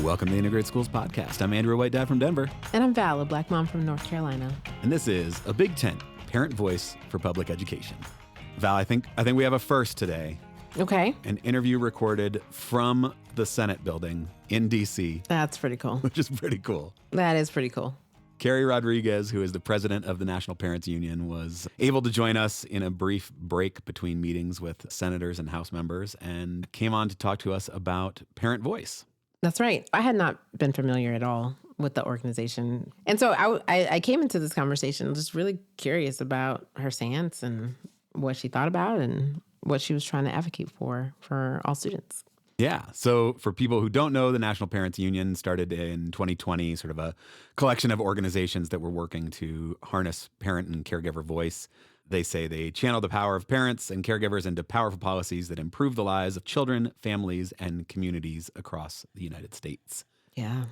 Welcome to the Integrated Schools Podcast. I'm Andrew, a white dad from Denver. And I'm Val, a black mom from North Carolina. And this is a Big Tent, parent voice for public education. Val, I think we have a first today. Okay. An interview recorded from the Senate building in D.C. That's pretty cool. Which is pretty cool. That is pretty cool. Keri Rodrigues, who is the president of the National Parents Union, was able to join us in a brief break between meetings with senators and House members and came on to talk to us about Parent Voice. That's right. I had not been familiar at all with the organization. And so I came into this conversation just really curious about her stance and what she thought about and what she was trying to advocate for all students. Yeah. So for people who don't know, the National Parents Union started in 2020, sort of a collection of organizations that were working to harness parent and caregiver voice. They say they channel the power of parents and caregivers into powerful policies that improve the lives of children, families, and communities across the United States. Yeah.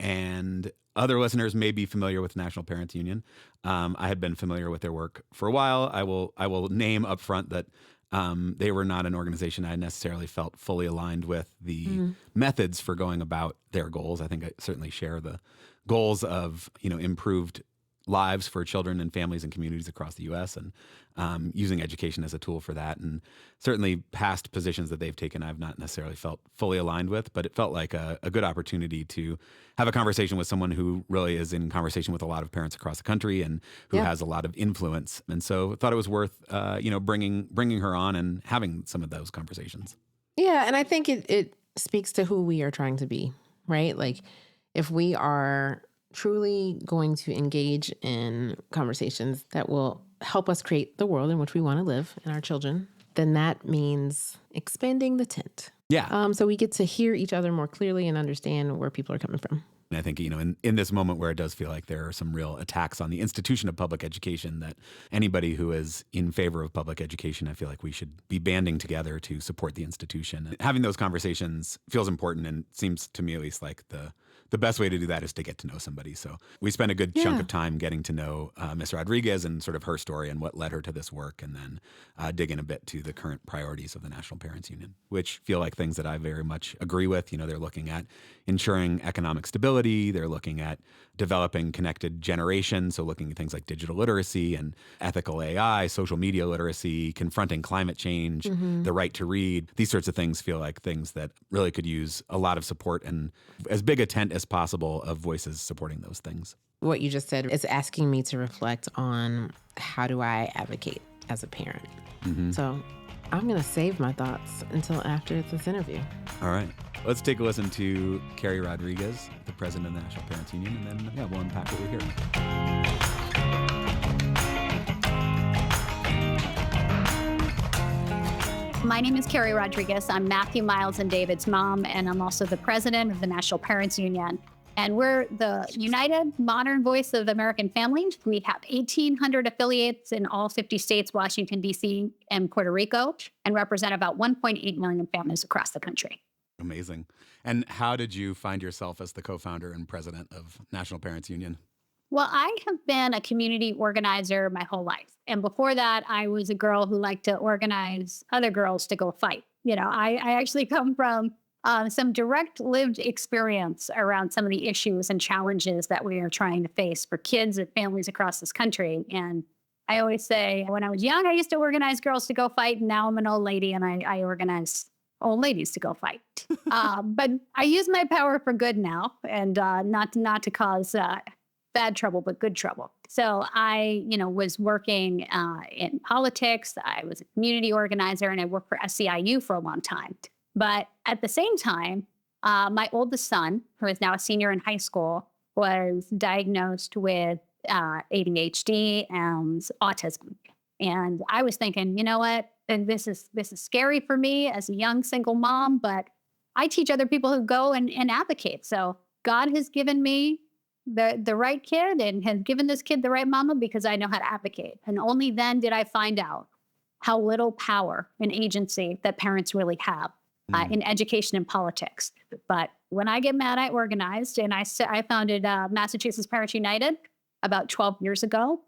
And other listeners may be familiar with the National Parents Union. I had been familiar with their work for a while. I will name up front that they were not an organization I necessarily felt fully aligned with the methods for going about their goals. I think I certainly share the goals of, improved lives for children and families and communities across the U.S. and using education as a tool for that. And certainly past positions that they've taken, I've not necessarily felt fully aligned with, but it felt like a good opportunity to have a conversation with someone who really is in conversation with a lot of parents across the country and who has a lot of influence. And so I thought it was worth, bringing her on and having some of those conversations. Yeah, and I think it speaks to who we are trying to be, right? Like if we are truly going to engage in conversations that will help us create the world in which we want to live and our children, then that means expanding the tent. Yeah. So we get to hear each other more clearly and understand where people are coming from. And I think, in this moment where it does feel like there are some real attacks on the institution of public education, that anybody who is in favor of public education, I feel like we should be banding together to support the institution. Having those conversations feels important and seems to me at least like the best way to do that is to get to know somebody. So we spent a good chunk of time getting to know Ms. Rodrigues and sort of her story and what led her to this work, and then dig in a bit to the current priorities of the National Parents Union, which feel like things that I very much agree with. They're looking at ensuring economic stability. They're looking at developing connected generations, so looking at things like digital literacy and ethical AI, social media literacy, confronting climate change, the right to read. These sorts of things feel like things that really could use a lot of support and as big a tent as possible of voices supporting those things. What you just said is asking me to reflect on how do I advocate as a parent. So I'm going to save my thoughts until after this interview. All right. Let's take a listen to Keri Rodrigues, the president of the National Parents Union, and then we'll unpack what we're hearing. My name is Keri Rodrigues. I'm Matthew, Miles, and David's mom, and I'm also the president of the National Parents Union. And we're the united modern voice of American families. We have 1,800 affiliates in all 50 states, Washington, D.C., and Puerto Rico, and represent about 1.8 million families across the country. Amazing. And how did you find yourself as the co-founder and president of National Parents Union? Well, I have been a community organizer my whole life. And before that, I was a girl who liked to organize other girls to go fight. I actually come from some direct lived experience around some of the issues and challenges that we are trying to face for kids and families across this country. And I always say, when I was young, I used to organize girls to go fight. And now I'm an old lady and I organize old ladies to go fight. But I use my power for good now, and not to cause bad trouble, but good trouble. So I, was working in politics. I was a community organizer, and I worked for SEIU for a long time. But at the same time, my oldest son, who is now a senior in high school, was diagnosed with ADHD and autism. And I was thinking, you know what? And this is scary for me as a young single mom, but I teach other people who go and advocate. So God has given me the right kid and has given this kid the right mama because I know how to advocate. And only then did I find out how little power and agency that parents really have in education and politics. But when I get mad, I organized, and I founded Massachusetts Parents United about 12 years ago.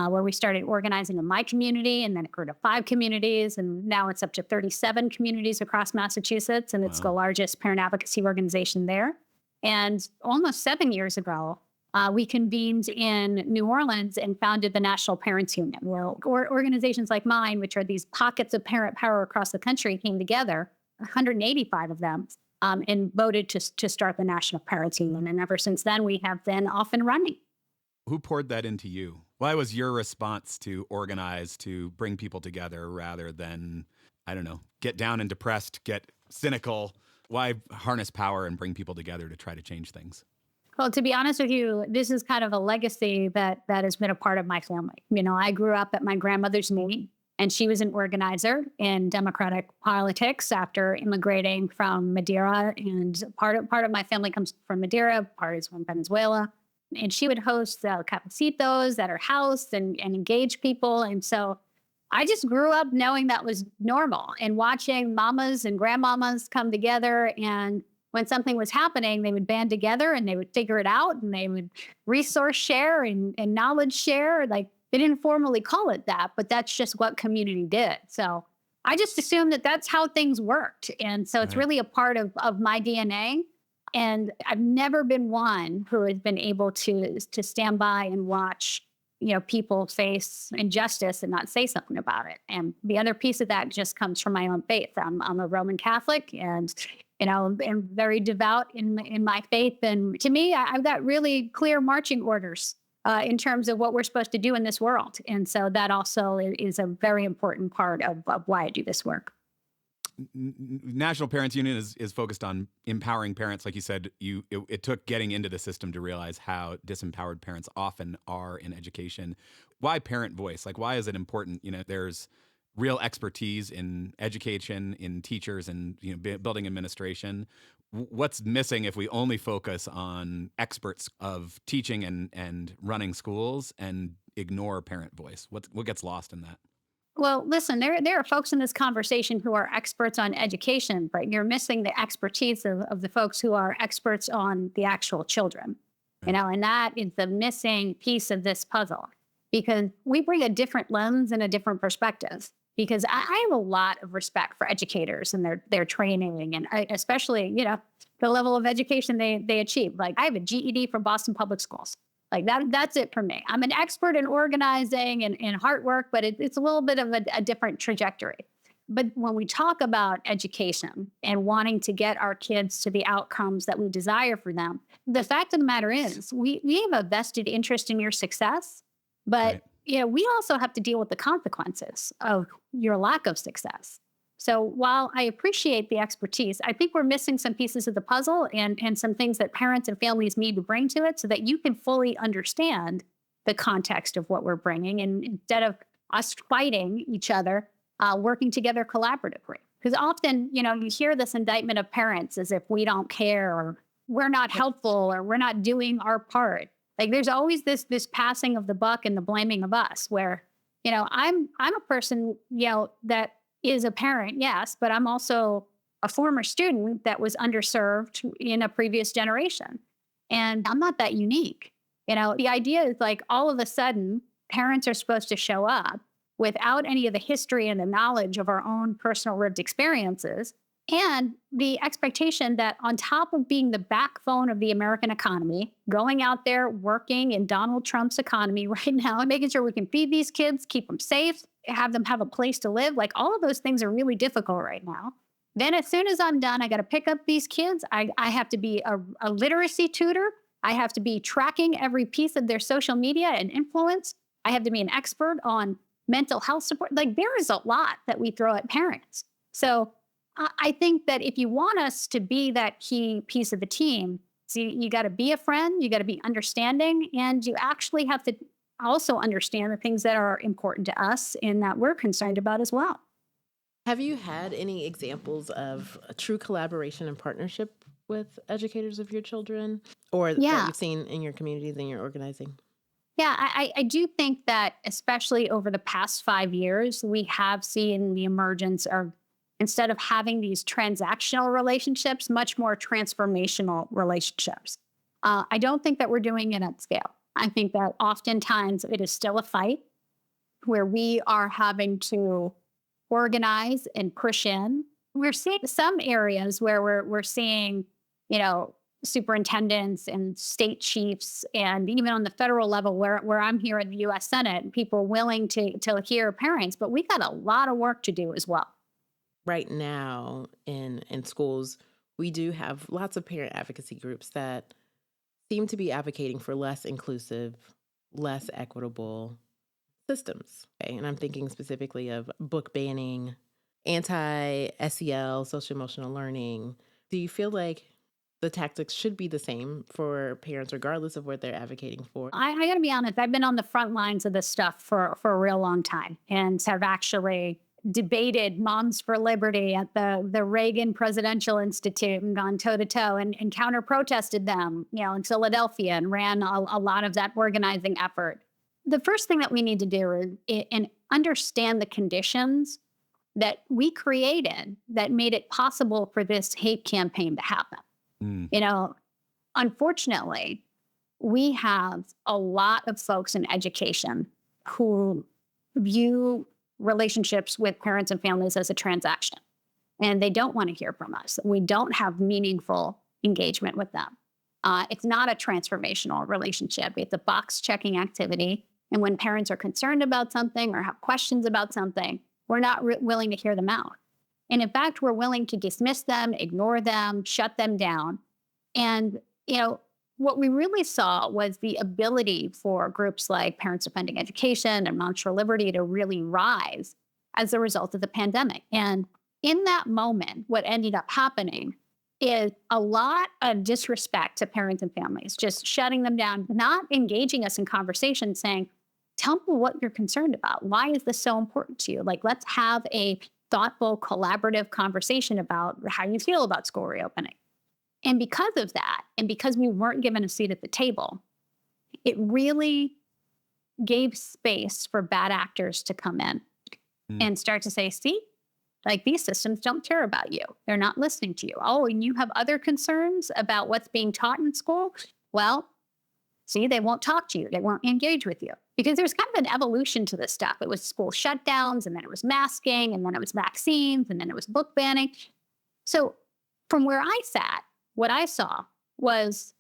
Where we started organizing in my community, and then it grew to 5 communities, and now it's up to 37 communities across Massachusetts, and it's the largest parent advocacy organization there. And almost 7 years ago, we convened in New Orleans and founded the National Parents Union, where organizations like mine, which are these pockets of parent power across the country, came together, 185 of them, and voted to start the National Parents Union. And ever since then, we have been off and running. Who poured that into you? Why was your response to organize, to bring people together rather than, I don't know, get down and depressed, get cynical? Why harness power and bring people together to try to change things? Well, to be honest with you, this is kind of a legacy that has been a part of my family. I grew up at my grandmother's knee, and she was an organizer in Democratic politics after immigrating from Madeira. And part of my family comes from Madeira, part is from Venezuela. And she would host cafecitos at her house and engage people. And so I just grew up knowing that was normal and watching mamas and grandmamas come together. And when something was happening, they would band together and they would figure it out, and they would resource share and knowledge share. Like, they didn't formally call it that, but that's just what community did. So I just assumed that that's how things worked. And so it's really a part of my DNA. And I've never been one who has been able to stand by and watch, people face injustice and not say something about it. And the other piece of that just comes from my own faith. I'm a Roman Catholic, and I'm very devout in my faith. And to me, I've got really clear marching orders in terms of what we're supposed to do in this world. And so that also is a very important part of why I do this work. National Parents Union is focused on empowering parents. Like you said, it took getting into the system to realize how disempowered parents often are in education. Why parent voice? Like, why is it important? There's real expertise in education, in teachers, and building administration. What's missing if we only focus on experts of teaching and running schools and ignore parent voice? What gets lost in that? Well, listen, there are folks in this conversation who are experts on education, but you're missing the expertise of the folks who are experts on the actual children. And that is the missing piece of this puzzle, because we bring a different lens and a different perspective. Because I have a lot of respect for educators and their training, and especially, the level of education they achieve. Like, I have a GED from Boston Public Schools. Like, that's it for me. I'm an expert in organizing and hard work, but it's a little bit of a different trajectory. But when we talk about education and wanting to get our kids to the outcomes that we desire for them, the fact of the matter is we have a vested interest in your success, but we also have to deal with the consequences of your lack of success. So while I appreciate the expertise, I think we're missing some pieces of the puzzle and some things that parents and families need to bring to it so that you can fully understand the context of what we're bringing. And instead of us fighting each other, working together collaboratively. Because often, you hear this indictment of parents as if we don't care, or we're not helpful, or we're not doing our part. Like, there's always this passing of the buck and the blaming of us, where, I'm a person, that is a parent, yes, but I'm also a former student that was underserved in a previous generation. And I'm not that unique. The idea is, like, all of a sudden, parents are supposed to show up without any of the history and the knowledge of our own personal lived experiences, and the expectation that on top of being the backbone of the American economy, going out there working in Donald Trump's economy right now and making sure we can feed these kids, keep them safe, have them have a place to live, like, all of those things are really difficult right now. Then as soon as I'm done, I got to pick up these kids. I have to be a literacy tutor. I have to be tracking every piece of their social media and influence. I have to be an expert on mental health support. Like, there is a lot that we throw at parents. So I think that if you want us to be that key piece of the team, so you got to be a friend, you got to be understanding, and you actually have to also understand the things that are important to us and that we're concerned about as well. Have you had any examples of a true collaboration and partnership with educators of your children, or that you've seen in your communities and your organizing? Yeah, I do think that especially over the past 5 years, we have seen the emergence of, instead of having these transactional relationships, much more transformational relationships. I don't think that we're doing it at scale. I think that oftentimes it is still a fight where we are having to organize and push in. We're seeing some areas where we're seeing, superintendents and state chiefs, and even on the federal level where I'm here in the US Senate, people willing to hear parents, but we got a lot of work to do as well. Right now in schools, we do have lots of parent advocacy groups that seem to be advocating for less inclusive, less equitable systems. Okay? And I'm thinking specifically of book banning, anti-SEL, social emotional learning. Do you feel like the tactics should be the same for parents, regardless of what they're advocating for? I got to be honest, I've been on the front lines of this stuff for a real long time and have actually debated Moms for Liberty at the Reagan Presidential Institute and gone toe to toe and counter protested them, in Philadelphia and ran a lot of that organizing effort. The first thing that we need to do is and understand the conditions that we created that made it possible for this hate campaign to happen. Mm. Unfortunately, we have a lot of folks in education who view relationships with parents and families as a transaction, and they don't want to hear from us. We don't have meaningful engagement with them. It's not a transformational relationship. It's a box checking activity. And when parents are concerned about something or have questions about something, we're not willing to hear them out. And in fact, we're willing to dismiss them, ignore them, shut them down. And, what we really saw was the ability for groups like Parents Defending Education and Moms for Liberty to really rise as a result of the pandemic. And in that moment, what ended up happening is a lot of disrespect to parents and families, just shutting them down, not engaging us in conversation, saying, tell me what you're concerned about. Why is this so important to you? Like, let's have a thoughtful, collaborative conversation about how you feel about school reopening. And because of that, and because we weren't given a seat at the table, it really gave space for bad actors to come in and start to say, see, like these systems don't care about you. They're not listening to you. Oh, and you have other concerns about what's being taught in school? Well, see, they won't talk to you. They won't engage with you. Because there's kind of an evolution to this stuff. It was school shutdowns, and then it was masking, and then it was vaccines, and then it was book banning. So from where I sat, what I saw was,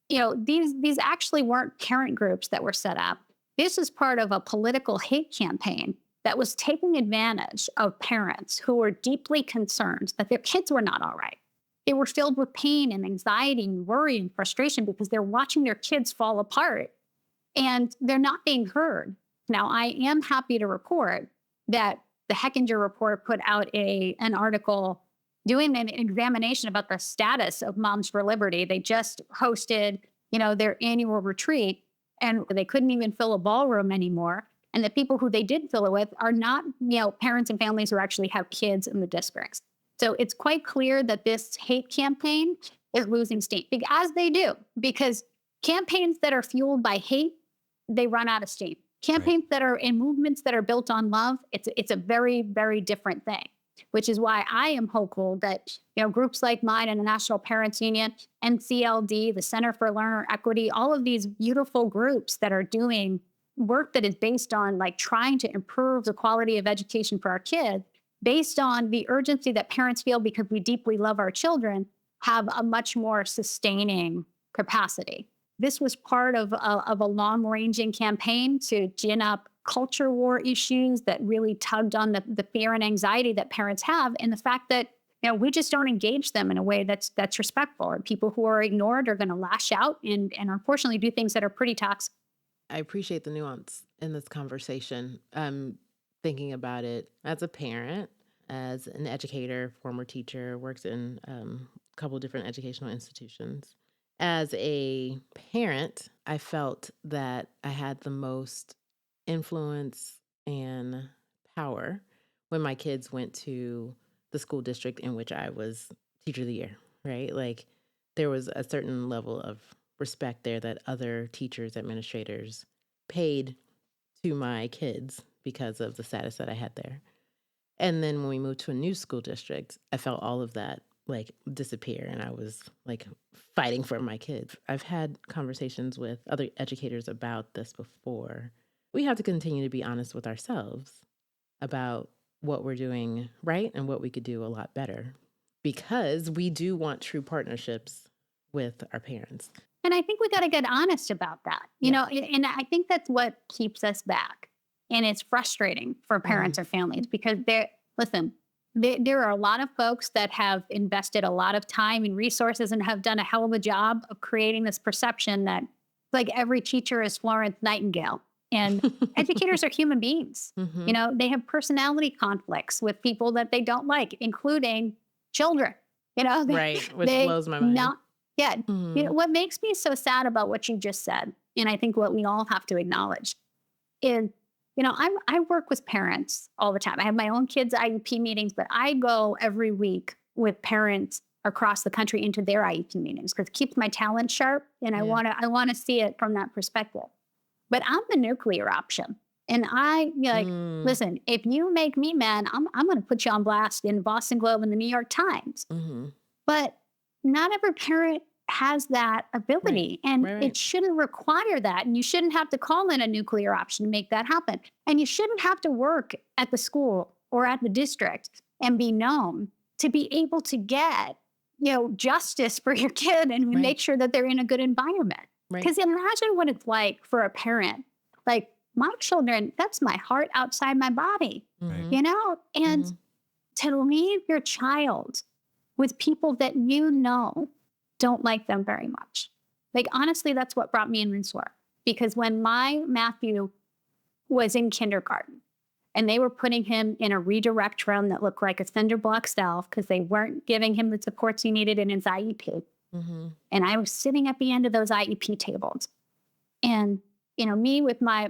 these actually weren't parent groups that were set up. This is part of a political hate campaign that was taking advantage of parents who were deeply concerned that their kids were not all right. They were filled with pain and anxiety and worry and frustration because they're watching their kids fall apart and they're not being heard. Now, I am happy to report that the Hechinger Report put out an article doing an examination about the status of Moms for Liberty. They just hosted, their annual retreat, and they couldn't even fill a ballroom anymore. And the people who they did fill it with are not, parents and families who actually have kids in the districts. So it's quite clear that this hate campaign is losing steam, as they do, because campaigns that are fueled by hate, they run out of steam. Campaigns that are in movements that are built on love, it's a very, very different thing. Which is why I am hopeful that groups like mine and the National Parents Union, NCLD, the Center for Learner Equity, all of these beautiful groups that are doing work that is based on trying to improve the quality of education for our kids, based on the urgency that parents feel because we deeply love our children, have a much more sustaining capacity. This was part of a long-ranging campaign to gin up culture war issues that really tugged on the fear and anxiety that parents have, and the fact that we just don't engage them in a way that's respectful. And people who are ignored are going to lash out and unfortunately do things that are pretty toxic. I appreciate the nuance in this conversation. I'm thinking about it as a parent, as an educator, former teacher, works in a couple of different educational institutions. As a parent, I felt that I had the most influence and power when my kids went to the school district in which I was teacher of the year, right? Like there was a certain level of respect there that other teachers, administrators paid to my kids because of the status that I had there. And then when we moved to a new school district, I felt all of that disappear, and I was fighting for my kids. I've had conversations with other educators about this before. We have to continue to be honest with ourselves about what we're doing right and what we could do a lot better, because we do want true partnerships with our parents. And I think we got to get honest about that, you know, and I think that's what keeps us back. And it's frustrating for parents or families because there are a lot of folks that have invested a lot of time and resources and have done a hell of a job of creating this perception that like every teacher is Florence Nightingale. And educators are human beings. You know, they have personality conflicts with people that they don't like, including children. You know, which blows my mind. You know, what makes me so sad about what you just said, and I think what we all have to acknowledge is, you know, I work with parents all the time. I have my own kids' IEP meetings, but I go every week with parents across the country into their IEP meetings because it keeps my talent sharp, and I want to see it from that perspective. But I'm the nuclear option. And listen, if you make me mad, I'm going to put you on blast in Boston Globe and the New York Times. But not every parent has that ability. And it shouldn't require that. And you shouldn't have to call in a nuclear option to make that happen. And you shouldn't have to work at the school or at the district and be known to be able to get, you know, justice for your kid and make sure that they're in a good environment. Because imagine what it's like for a parent. Like, my children, that's my heart outside my body, you know? And to leave your child with people that you know don't like them very much. Like, honestly, that's what brought me in this work. Because when my Matthew was in kindergarten and they were putting him in a redirect room that looked like a cinder block cell because they weren't giving him the supports he needed in his IEP. And I was sitting at the end of those IEP tables. And, you know, me with my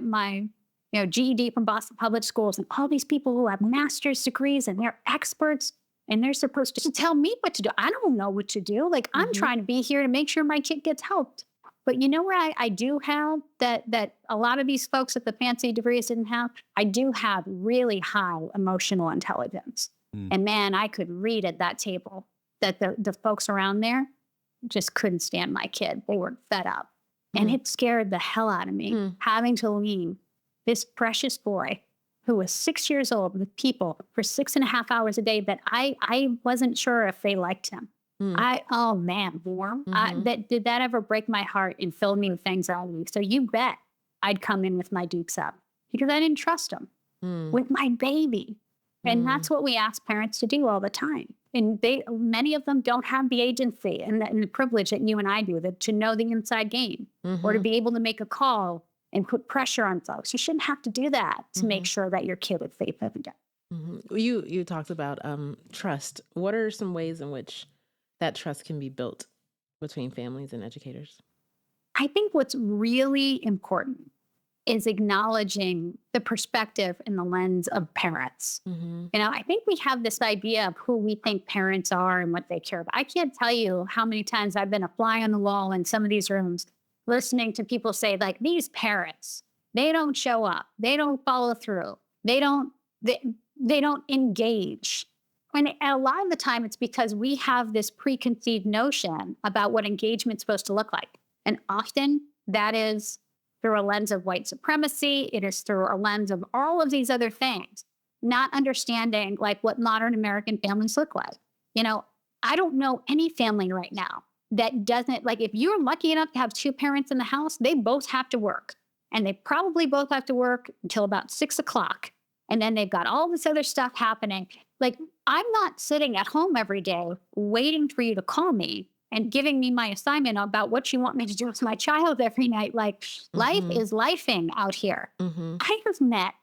you know, GED from Boston Public Schools and all these people who have master's degrees and they're experts and they're supposed to tell me what to do. I don't know what to do. Like, I'm trying to be here to make sure my kid gets helped. But you know where I do have that a lot of these folks at the fancy degrees didn't have? I do have really high emotional intelligence. And man, I could read at that table that the folks around there just couldn't stand my kid. They were fed up. And it scared the hell out of me having to leave this precious boy who was 6 years old with people for 6.5 hours a day that I wasn't sure if they liked him. Oh man, warm. Did that ever break my heart and fill me with anxiety? So you bet I'd come in with my dukes up because I didn't trust him with my baby. And that's what we ask parents to do all the time. And many of them don't have the agency and the privilege that you and I do to know the inside game or to be able to make a call and put pressure on folks. You shouldn't have to do that to make sure that your kid is safe every day. You talked about trust. What are some ways in which that trust can be built between families and educators? I think what's really important is acknowledging the perspective and the lens of parents. You know, I think we have this idea of who we think parents are and what they care about. I can't tell you how many times I've been a fly on the wall in some of these rooms listening to people say, like, these parents, they don't show up. They don't follow through. They don't engage. And a lot of the time it's because we have this preconceived notion about what engagement's supposed to look like. And often that is through a lens of white supremacy. It is through a lens of all of these other things, not understanding like what modern American families look like. You know, I don't know any family right now that doesn't, like, if you're lucky enough to have two parents in the house, they both have to work. And they probably both have to work until about 6 o'clock. And then they've got all this other stuff happening. Like, I'm not sitting at home every day waiting for you to call me and giving me my assignment about what you want me to do with my child every night. Like, life is lifing out here. I have met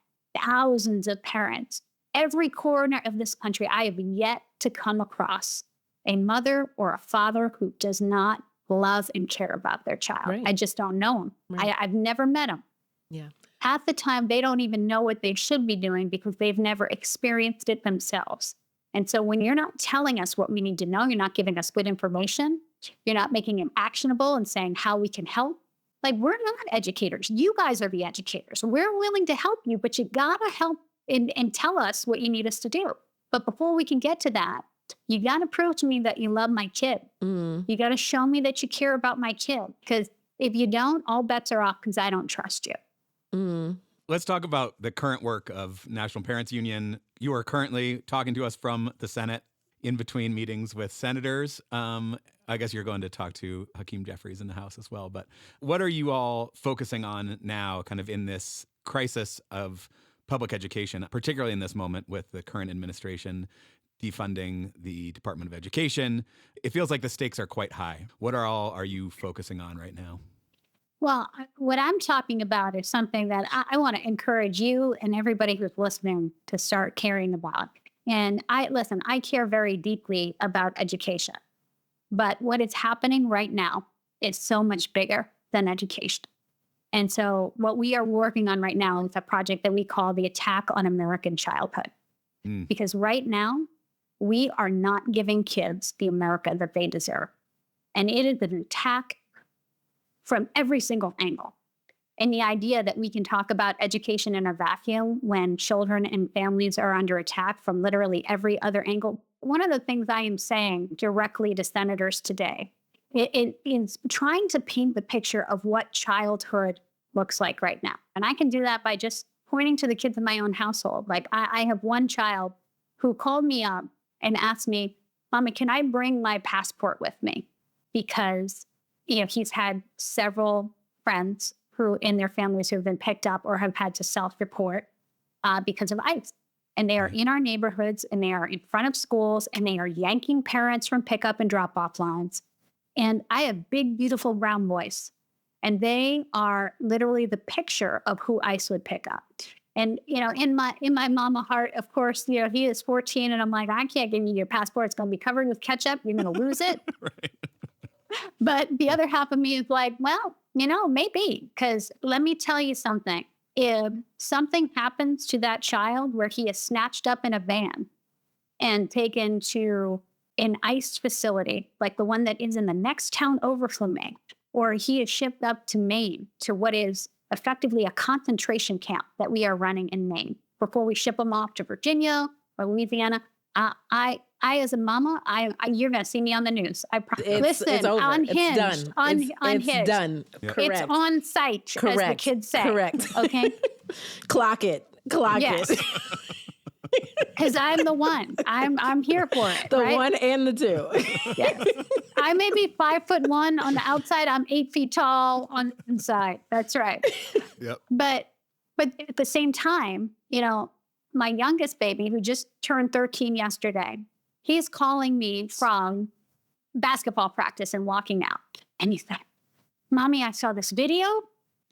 thousands of parents. Every corner of this country, I have yet to come across a mother or a father who does not love and care about their child. I just don't know them. I've never met them. Half the time, they don't even know what they should be doing because they've never experienced it themselves. And so when you're not telling us what we need to know, you're not giving us good information, you're not making it actionable and saying how we can help. Like, we're not educators. You guys are the educators. We're willing to help you, but you gotta help and tell us what you need us to do. But before we can get to that, you gotta prove to me that you love my kid. You gotta show me that you care about my kid. Because if you don't, all bets are off because I don't trust you. Let's talk about the current work of National Parents Union. You are currently talking to us from the Senate. in between meetings with senators. I guess you're going to talk to Hakeem Jeffries in the House as well. But what are you all focusing on now, kind of in this crisis of public education, particularly in this moment with the current administration defunding the Department of Education? It feels like the stakes are quite high. What are you focusing on right now? Well, what I'm talking about is something that I want to encourage you and everybody who's listening to start caring about. And I care very deeply about education. But what is happening right now is so much bigger than education. And so what we are working on right now is a project that we call the Attack on American Childhood. Because right now, we are not giving kids the America that they deserve. And it is an attack from every single angle. And the idea that we can talk about education in a vacuum when children and families are under attack from literally every other angle. One of the things I am saying directly to senators today is trying to paint the picture of what childhood looks like right now. And I can do that by just pointing to the kids in my own household. Like I have one child who called me up and asked me, Mommy, can I bring my passport with me? Because he's had several friends who in their families who have been picked up or have had to self-report because of ICE. And they are in our neighborhoods and they are in front of schools and they are yanking parents from pickup and drop-off lines. And I have big, beautiful brown boys. And they are literally the picture of who ICE would pick up. And, in my mama heart, of course, he is 14 and I'm like, I can't give you your passport. It's going to be covered with ketchup. You're going to lose it. Right. But the other half of me is like, well, maybe, because let me tell you something. If something happens to that child where he is snatched up in a van and taken to an ICE facility, like the one that is in the next town over from me, or he is shipped up to Maine to what is effectively a concentration camp that we are running in Maine before we ship him off to Virginia or Louisiana, I as a mama, you're gonna see me on the news. I promise. It's over. Unhinged. It's done. It's done. Yep. Correct. It's on site, Correct. as the kids say. Correct. Okay. Clock it. Yes. It. Because I'm the one. I'm here for it. The right? one and the two. Yes. I may be 5'1" on the outside. I'm 8 feet tall on the inside. That's right. Yep. But at the same time, my youngest baby, who just turned 13 yesterday, he's calling me from basketball practice and walking out. And he said, Mommy, I saw this video.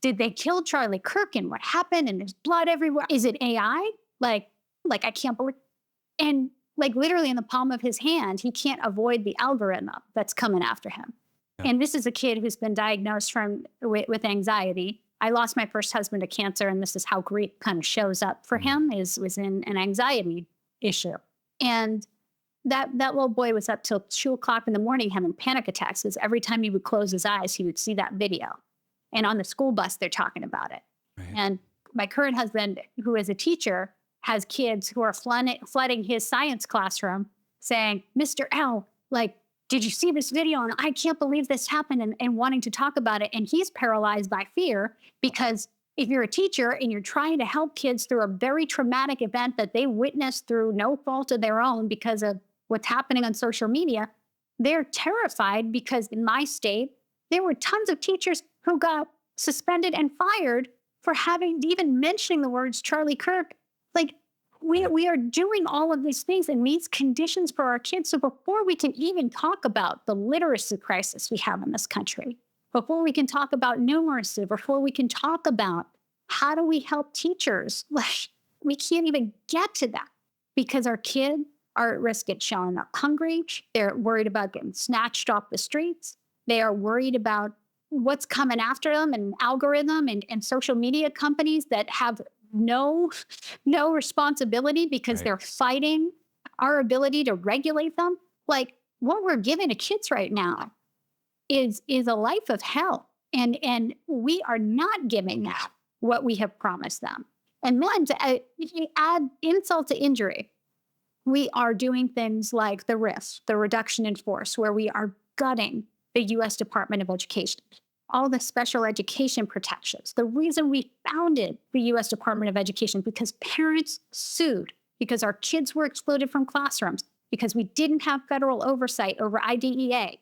Did they kill Charlie Kirk and what happened? And there's blood everywhere. Is it AI? Like I can't believe. And literally in the palm of his hand, he can't avoid the algorithm that's coming after him. Yeah. And this is a kid who's been diagnosed with anxiety. I lost my first husband to cancer, and this is how grief kind of shows up for him, was in an anxiety issue. And that little boy was up till 2:00 in the morning having panic attacks, because every time he would close his eyes, he would see that video. And on the school bus, they're talking about it. Right. And my current husband, who is a teacher, has kids who are flooding his science classroom saying, Mr. L, did you see this video? And I can't believe this happened, and wanting to talk about it. And he's paralyzed by fear, because if you're a teacher and you're trying to help kids through a very traumatic event that they witnessed through no fault of their own because of what's happening on social media, they're terrified, because in my state, there were tons of teachers who got suspended and fired for even mentioning the words Charlie Kirk. We are doing all of these things and these conditions for our kids. So before we can even talk about the literacy crisis we have in this country, before we can talk about numeracy, before we can talk about how do we help teachers, we can't even get to that, because our kids are at risk of showing up hungry. They're worried about getting snatched off the streets. They are worried about what's coming after them, and algorithm and social media companies that have no responsibility, because they're fighting our ability to regulate them. What we're giving to kids right now is a life of hell. And we are not giving them what we have promised them. And then if you add insult to injury, we are doing things like the RIF, the reduction in force, where we are gutting the U.S. Department of Education, all the special education protections. The reason we founded the U.S. Department of Education, because parents sued because our kids were excluded from classrooms. because we didn't have federal oversight over IDEA.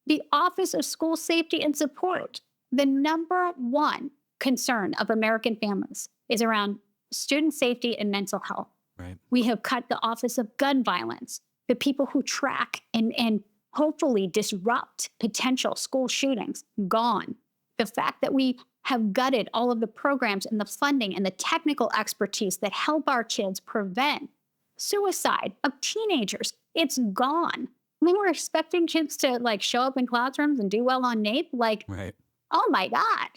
The Office of School Safety and Support, the number one concern of American families is around student safety and mental health. Right. We have cut the Office of Gun Violence, the people who track and hopefully disrupt potential school shootings, gone. The fact that we have gutted all of the programs and the funding and the technical expertise that help our kids prevent suicide of teenagers, it's gone. We were expecting kids to like show up in classrooms and do well on NAEP. Like, Right. oh my God.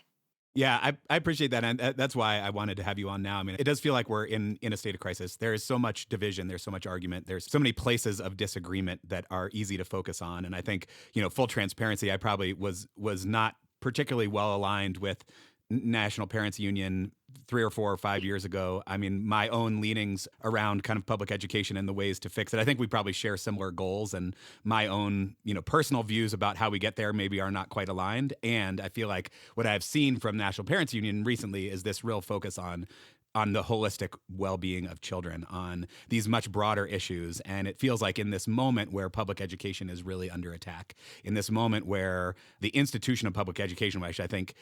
Yeah, I appreciate that. And that's why I wanted to have you on now. I mean, it does feel like we're in a state of crisis. There is so much division. There's so much argument. There's so many places of disagreement that are easy to focus on. And I think, full transparency, I probably was not particularly well aligned with National Parents Union 3 or 4 or 5 years ago. I mean, my own leanings around kind of public education and the ways to fix it. I think we probably share similar goals, and my own, personal views about how we get there maybe are not quite aligned. And I feel like what I've seen from National Parents Union recently is this real focus on the holistic well-being of children, on these much broader issues. And it feels like in this moment where public education is really under attack, in this moment where the institution of public education, which I think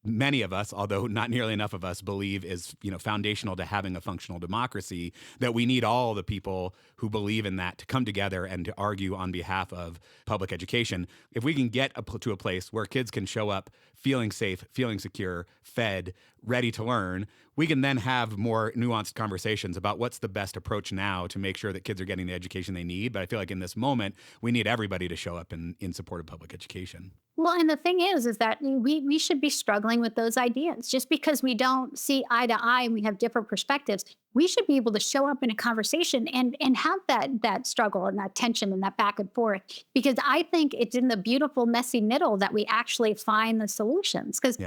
many of us, although not nearly enough of us, believe is foundational to having a functional democracy, that we need all the people who believe in that to come together and to argue on behalf of public education. If we can get to a place where kids can show up feeling safe, feeling secure, fed, ready to learn, we can then have more nuanced conversations about what's the best approach now to make sure that kids are getting the education they need. But I feel like in this moment, we need everybody to show up in support of public education. Well, and the thing is that we should be struggling with those ideas. Just because we don't see eye to eye and we have different perspectives, we should be able to show up in a conversation and have that struggle and that tension and that back and forth. Because I think it's in the beautiful, messy middle that we actually find the solutions. Because,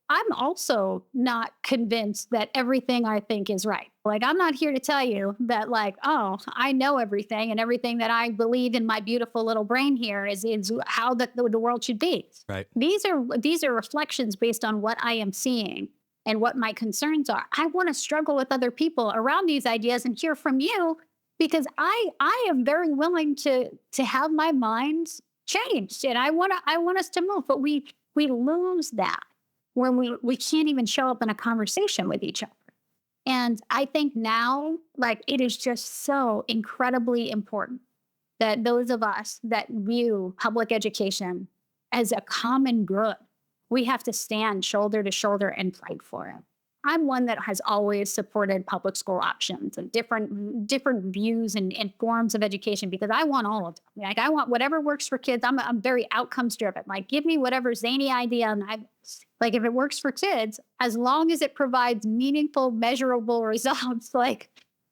I'm also not convinced that everything I think is right. Like, I'm not here to tell you that, I know everything and everything that I believe in my beautiful little brain here is how the world should be. Right. These are reflections based on what I am seeing and what my concerns are. I want to struggle with other people around these ideas and hear from you, because I am very willing to have my mind changed, and I want us to move. But we lose that when we can't even show up in a conversation with each other. And I think now, it is just so incredibly important that those of us that view public education as a common good, we have to stand shoulder to shoulder and fight for it. I'm one that has always supported public school options and different views and forms of education, because I want all of them. I want whatever works for kids. I'm very outcomes driven. Give me whatever zany idea, and if it works for kids, as long as it provides meaningful, measurable results,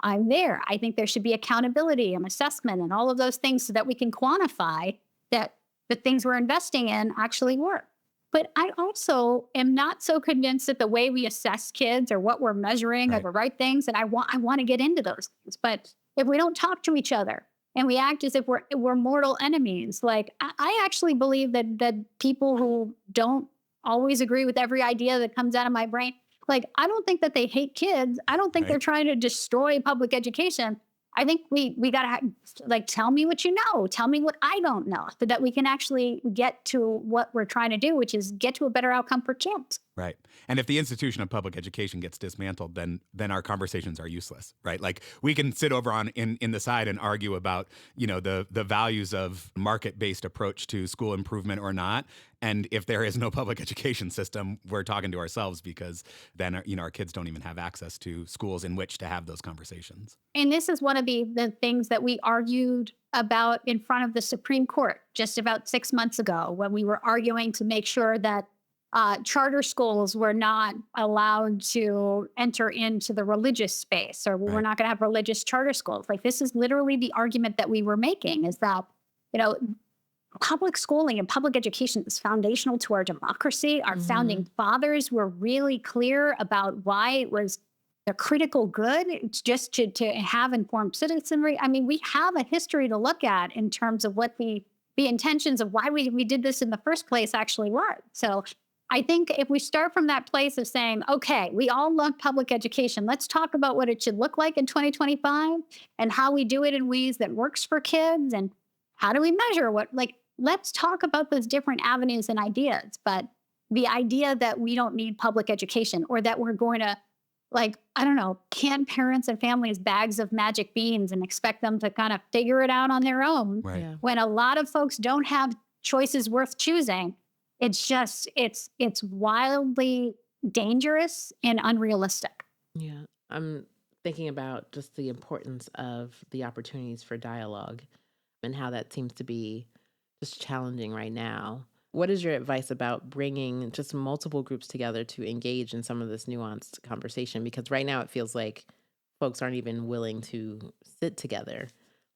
I'm there. I think there should be accountability and assessment and all of those things so that we can quantify that the things we're investing in actually work. But I also am not so convinced that the way we assess kids or what we're measuring are the right things. And I want to get into those things. But if we don't talk to each other and we act as if we're mortal enemies, I actually believe that people who don't always agree with every idea that comes out of my brain, I don't think that they hate kids. I don't think they're trying to destroy public education. I think we got to tell me what you know. Tell me what I don't know, so that we can actually get to what we're trying to do, which is get to a better outcome for kids. Right. And if the institution of public education gets dismantled, then our conversations are useless, right? We can sit over in the side and argue about, the values of market-based approach to school improvement or not. And if there is no public education system, we're talking to ourselves, because then, our kids don't even have access to schools in which to have those conversations. And this is one of the things that we argued about in front of the Supreme Court just about 6 months ago, when we were arguing to make sure that charter schools were not allowed to enter into the religious space, or we're not going to have religious charter schools. This is literally the argument that we were making, is that, public schooling and public education is foundational to our democracy. Our founding fathers were really clear about why it was a critical good. It's just to have informed citizenry. I mean, we have a history to look at in terms of what the intentions of why we did this in the first place actually were. So I think if we start from that place of saying, okay, we all love public education, let's talk about what it should look like in 2025 and how we do it in ways that works for kids and how do we measure let's talk about those different avenues and ideas. But the idea that we don't need public education or that we're going to, I don't know, hand parents and families bags of magic beans and expect them to kind of figure it out on their own. Right. Yeah. When a lot of folks don't have choices worth choosing, it's wildly dangerous and unrealistic. Yeah. I'm thinking about just the importance of the opportunities for dialogue and how that seems to be just challenging right now. What is your advice about bringing just multiple groups together to engage in some of this nuanced conversation? Because right now it feels like folks aren't even willing to sit together,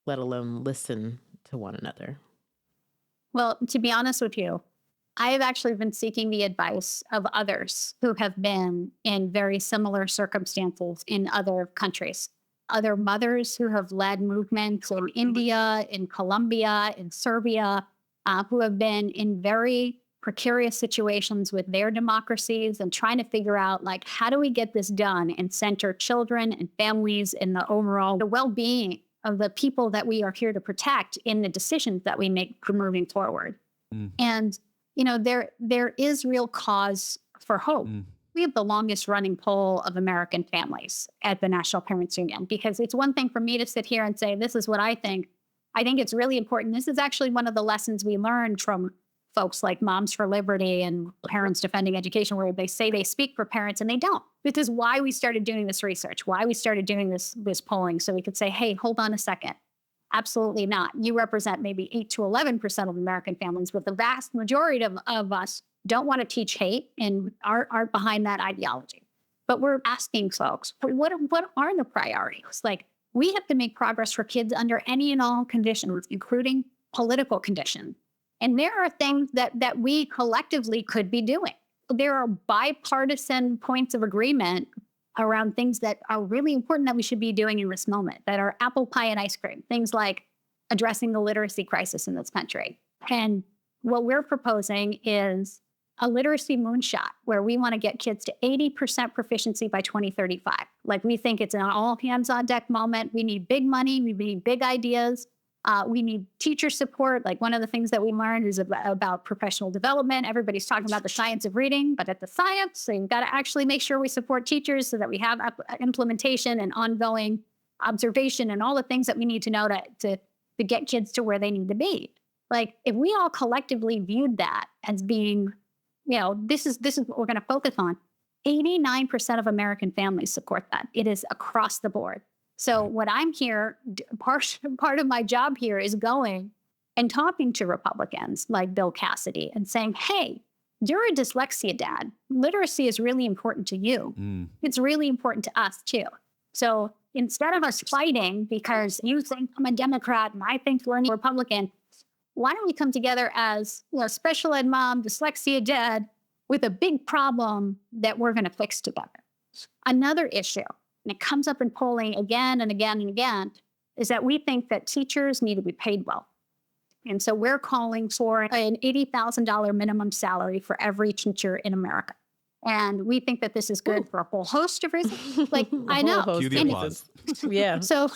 let alone listen to one another. Well, to be honest with you, I have actually been seeking the advice of others who have been in very similar circumstances in other countries. Other mothers who have led movements in India, in Colombia, in Serbia, who have been in very precarious situations with their democracies and trying to figure out, how do we get this done and center children and families in the overall well-being of the people that we are here to protect in the decisions that we make for moving forward. And, there is real cause for hope. We have the longest running poll of American families at the National Parents Union, because it's one thing for me to sit here and say, this is what I think. I think it's really important. This is actually one of the lessons we learned from folks like Moms for Liberty and Parents Defending Education, where they say they speak for parents and they don't. This is why we started doing this research, why we started doing this polling, so we could say, hey, hold on a second. Absolutely not. You represent maybe 8 to 11% of American families, but the vast majority of us don't want to teach hate and aren't behind that ideology. But we're asking folks, what are the priorities? We have to make progress for kids under any and all conditions, including political conditions. And there are things that we collectively could be doing. There are bipartisan points of agreement around things that are really important that we should be doing in this moment, that are apple pie and ice cream, things like addressing the literacy crisis in this country. And what we're proposing is a literacy moonshot, where we want to get kids to 80% proficiency by 2035. We think it's an all hands on deck moment. We need big money. We need big ideas. We need teacher support. One of the things that we learned is about professional development. Everybody's talking about the science of reading, but at the science, so you've got to actually make sure we support teachers so that we have implementation and ongoing observation and all the things that we need to know to get kids to where they need to be. If we all collectively viewed that as being, this is what we're going to focus on, 89% of American families support that. It is across the board. So what I'm here, part of my job here is going and talking to Republicans like Bill Cassidy and saying, hey, you're a dyslexia dad. Literacy is really important to you. It's really important to us too. So instead of us fighting because you think I'm a Democrat and I think we're a Republican, why don't we come together as special ed mom, dyslexia dad, with a big problem that we're going to fix together? Another issue, and it comes up in polling again and again and again, is that we think that teachers need to be paid well. And so we're calling for an $80,000 minimum salary for every teacher in America. And we think that this is good for a whole host of reasons. I know. Cue the applause. Yeah. So,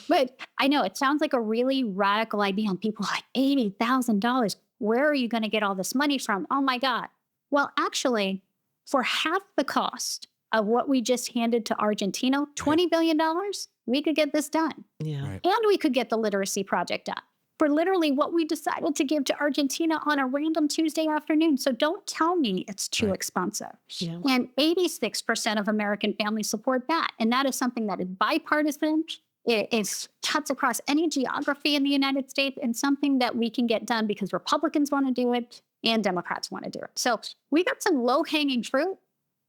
but I know it sounds like a really radical idea, and people are like, $80,000. Where are you going to get all this money from? Oh my God. Well, actually, for half the cost of what we just handed to Argentina, $20 billion, we could get this done. Yeah. Right. And we could get the literacy project done for literally what we decided to give to Argentina on a random Tuesday afternoon. So don't tell me it's too expensive. Yeah. And 86% of American families support that. And that is something that is bipartisan. It cuts across any geography in the United States, and something that we can get done because Republicans want to do it and Democrats want to do it. So we got some low-hanging fruit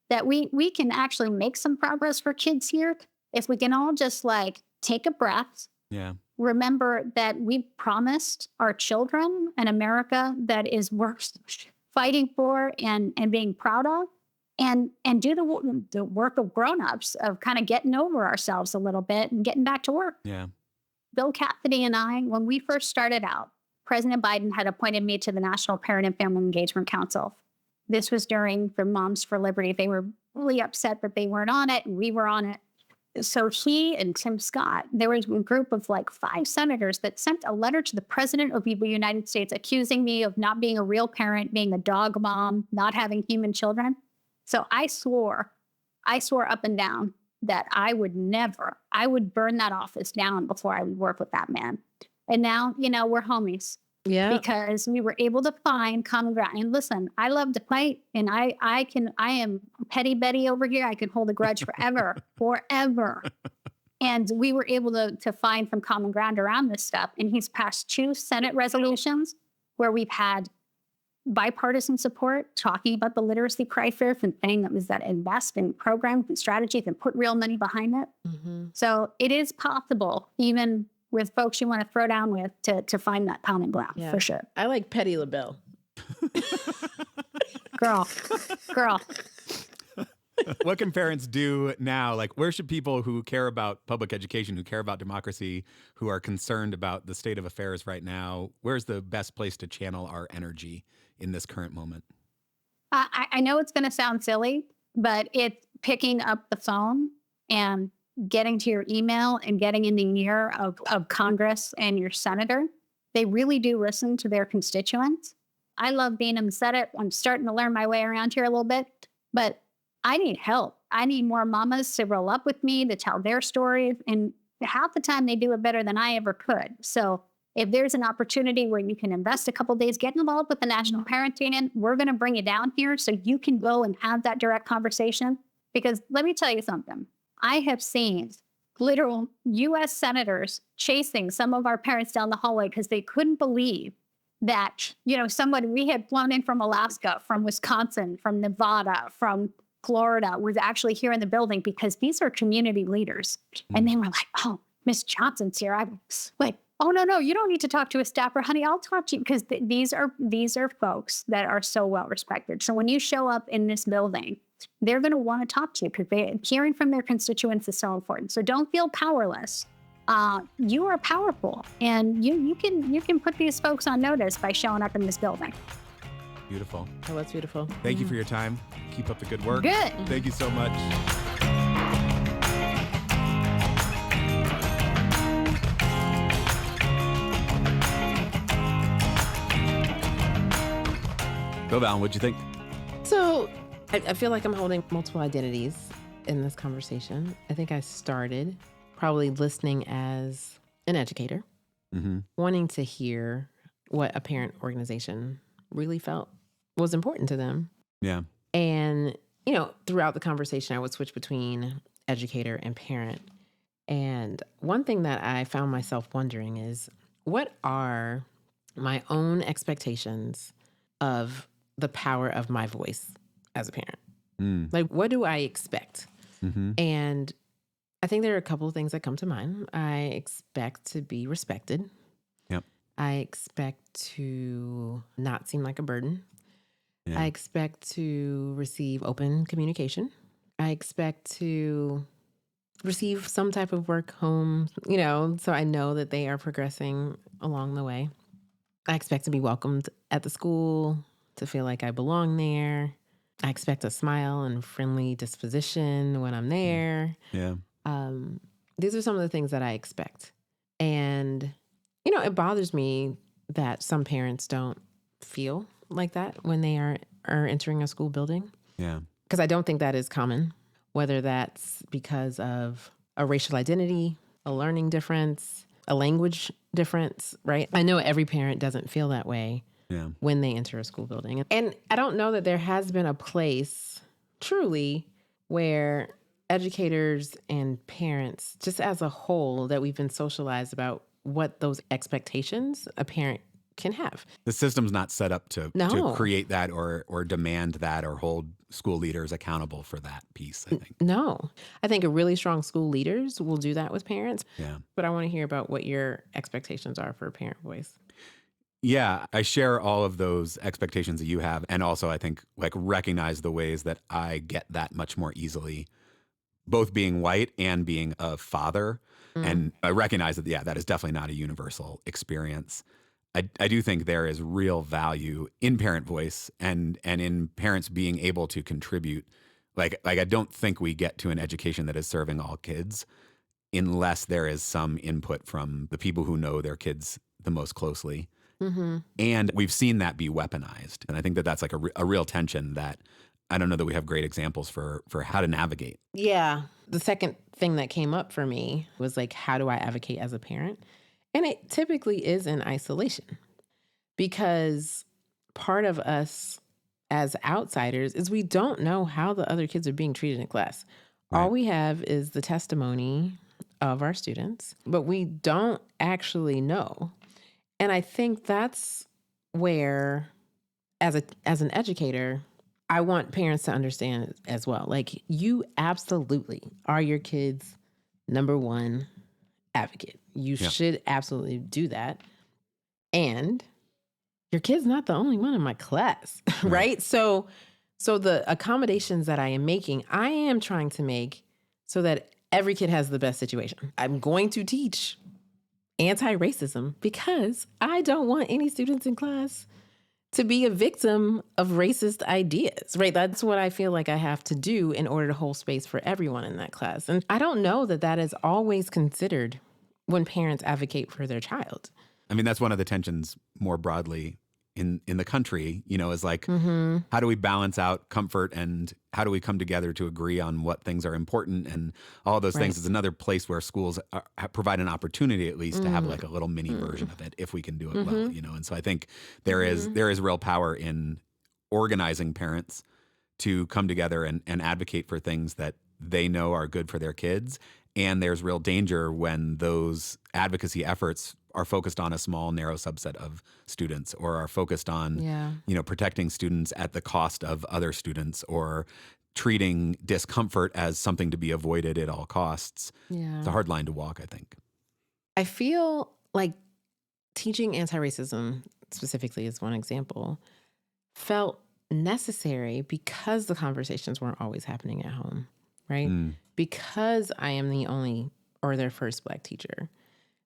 that we can actually make some progress for kids here if we can all just take a breath. Yeah. Remember that we promised our children an America that is worth fighting for and being proud of, and do the work of grown-ups of kind of getting over ourselves a little bit and getting back to work. Yeah. Bill Cassidy and I, when we first started out, President Biden had appointed me to the National Parent and Family Engagement Council. This was during the Moms for Liberty. They were really upset that they weren't on it and we were on it. So he and Tim Scott, there was a group of like 5 senators that sent a letter to the president of the United States accusing me of not being a real parent, being a dog mom, not having human children. So I swore up and down that I would burn that office down before I would work with that man. And now, we're homies. Yeah. Because we were able to find common ground. And listen, I love to fight, and I am petty Betty over here. I can hold a grudge forever, forever. And we were able to find some common ground around this stuff. And he's passed 2 Senate resolutions where we've had bipartisan support talking about the literacy crisis and saying that invest in programs and strategies and put real money behind it. Mm-hmm. So it is possible, even with folks you want to throw down with, to find that common ground, for sure. I like Petty LaBelle. Girl. What can parents do now? Like, where should people who care about public education, who care about democracy, who are concerned about the state of affairs right now, where's the best place to channel our energy in this current moment? I know it's going to sound silly, but it's picking up the phone and getting to your email and getting in the ear of Congress and your senator. They really do listen to their constituents. I love being in the Senate. I'm starting to learn my way around here a little bit, but I need help. I need more mamas to roll up with me to tell their stories. And half the time they do it better than I ever could. So if there's an opportunity where you can invest a couple of days, get involved with the National Parenting Union, we're going to bring you down here so you can go and have that direct conversation. Because let me tell you something. I have seen literal U.S. senators chasing some of our parents down the hallway because they couldn't believe that, somebody we had flown in from Alaska, from Wisconsin, from Nevada, from Florida was actually here in the building because these are community leaders. And they were like, oh, Miss Johnson's here. I was like, oh, no, you don't need to talk to a staffer, honey. I'll talk to you because these are folks that are so well respected. So when you show up in this building, they're going to want to talk to you because hearing from their constituents is so important. So don't feel powerless. You are powerful, and you can put these folks on notice by showing up in this building. Beautiful. Oh, that's beautiful. Thank you for your time. Keep up the good work. Good. Thank you so much. So, Val, what'd you think? So I feel like I'm holding multiple identities in this conversation. I think I started probably listening as an educator, wanting to hear what a parent organization really felt was important to them. Yeah. And, throughout the conversation, I would switch between educator and parent. And one thing that I found myself wondering is, what are my own expectations of the power of my voice as a parent? Like, what do I expect? And I think there are a couple of things that come to mind. I expect to be respected. Yep. I expect to not seem like a burden. Yeah. I expect to receive open communication. I expect to receive some type of work home, so I know that they are progressing along the way. I expect to be welcomed at the school, to feel like I belong there. I expect a smile and friendly disposition when I'm there. Yeah. These are some of the things that I expect. And, it bothers me that some parents don't feel like that when they are entering a school building. Yeah. Because I don't think that is common, whether that's because of a racial identity, a learning difference, a language difference, right? I know every parent doesn't feel that way when they enter a school building. And I don't know that there has been a place truly where educators and parents, just as a whole, that we've been socialized about what those expectations a parent can have. The system's not set up to create that or demand that or hold school leaders accountable for that piece, I think. No. I think a really strong school leaders will do that with parents. Yeah. But I want to hear about what your expectations are for a parent voice. Yeah, I share all of those expectations that you have. And also, I think, recognize the ways that I get that much more easily, both being white and being a father. And I recognize that, that is definitely not a universal experience. I do think there is real value in parent voice and in parents being able to contribute. Like I don't think we get to an education that is serving all kids unless there is some input from the people who know their kids the most closely. Mm-hmm. And we've seen that be weaponized. And I think that that's like a real tension that I don't know that we have great examples for how to navigate. Yeah. The second thing that came up for me was like, how do I advocate as a parent? And it typically is in isolation, because part of us as outsiders is we don't know how the other kids are being treated in class. Right. All we have is the testimony of our students, but we don't actually know. And I think that's where, as an educator, I want parents to understand as well. Like, you absolutely are your kids' number one advocate. You should absolutely do that. And your kid's not the only one in my class, right? So the accommodations that I am making, I am trying to make so that every kid has the best situation. I'm going to teach anti-racism because I don't want any students in class to be a victim of racist ideas, right? That's what I feel like I have to do in order to hold space for everyone in that class. And I don't know that that is always considered when parents advocate for their child. I mean, that's one of the tensions more broadly in the country, is like, how do we balance out comfort and how do we come together to agree on what things are important and all those things? Is another place where schools provide an opportunity at least to have like a little mini version of it if we can do it well, And so I think there is real power in organizing parents to come together and advocate for things that they know are good for their kids. And there's real danger when those advocacy efforts are focused on a small, narrow subset of students, or are focused on, protecting students at the cost of other students, or treating discomfort as something to be avoided at all costs. Yeah. It's a hard line to walk, I think. I feel like teaching anti-racism specifically is one example, felt necessary because the conversations weren't always happening at home, right? Because I am the only or their first Black teacher.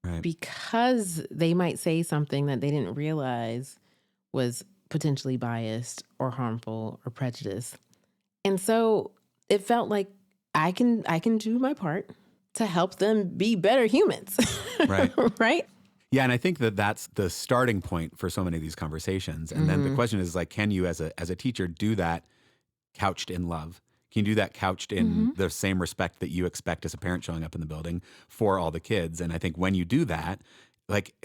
Right. Because they might say something that they didn't realize was potentially biased or harmful or prejudiced. And so it felt like I can do my part to help them be better humans. Right. Right? Yeah, and I think that that's the starting point for so many of these conversations. And then the question is like, can you as a teacher do that couched in love? Can you do that couched in the same respect that you expect as a parent showing up in the building for all the kids? And I think when you do that, like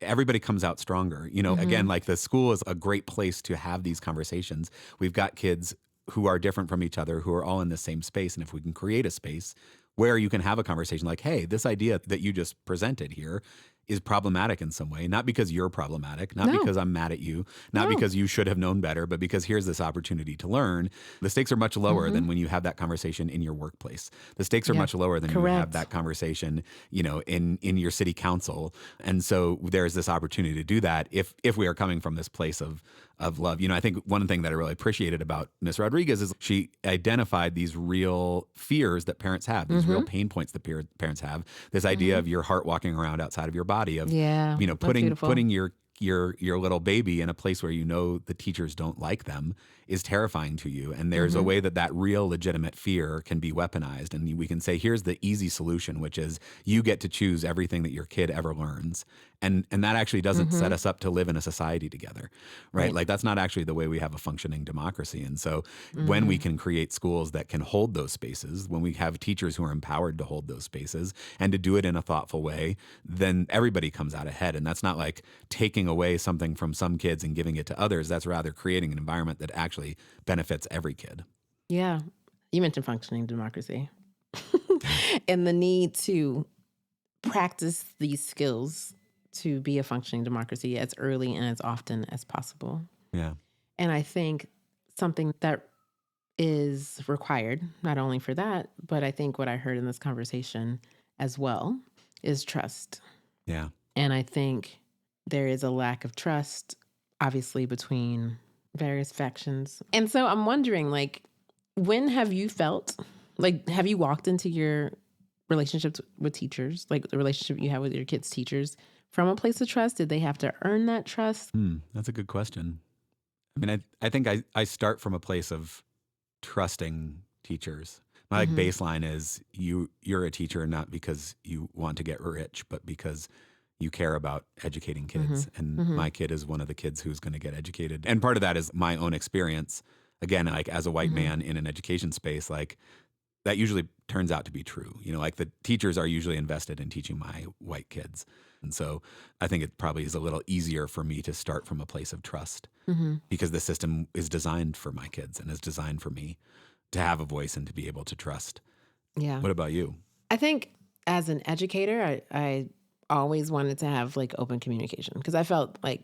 everybody comes out stronger. Again, like the school is a great place to have these conversations. We've got kids who are different from each other, who are all in the same space. And if we can create a space where you can have a conversation like, hey, this idea that you just presented here is problematic in some way, not because you're problematic, not because I'm mad at you, not because you should have known better, but because here's this opportunity to learn. The stakes are much lower than when you have that conversation in your workplace. The stakes are much lower than you have that conversation, in your city council. And so there's this opportunity to do that if we are coming from this place of love. I think one thing that I really appreciated about Ms. Rodrigues is she identified these real fears that parents have, these real pain points that parents have. This idea of your heart walking around outside of your body, of putting your little baby in a place where the teachers don't like them is terrifying to you. And there's a way that real legitimate fear can be weaponized. And we can say, here's the easy solution, which is you get to choose everything that your kid ever learns. And that actually doesn't set us up to live in a society together, right? Like that's not actually the way we have a functioning democracy. And so when we can create schools that can hold those spaces, when we have teachers who are empowered to hold those spaces and to do it in a thoughtful way, then everybody comes out ahead. And that's not like taking away something from some kids and giving it to others. That's rather creating an environment that actually benefits every kid. Yeah. You mentioned functioning democracy and the need to practice these skills to be a functioning democracy as early and as often as possible. Yeah. And I think something that is required, not only for that, but I think what I heard in this conversation as well is trust. Yeah. And I think there is a lack of trust, obviously, between various factions. And so I'm wondering, like, when have you felt, like, have you walked into your relationships with teachers, like the relationship you have with your kids' teachers, from a place of trust? Did they have to earn that trust? That's a good question. I mean, I think I start from a place of trusting teachers. My baseline is you're a teacher not because you want to get rich, but because you care about educating kids. And my kid is one of the kids who's going to get educated. And part of that is my own experience. Again, like as a white man in an education space, like that usually turns out to be true. You know, like the teachers are usually invested in teaching my white kids. And so I think it probably is a little easier for me to start from a place of trust because the system is designed for my kids and is designed for me to have a voice and to be able to trust. Yeah. What about you? I think as an educator, I always wanted to have like open communication because I felt like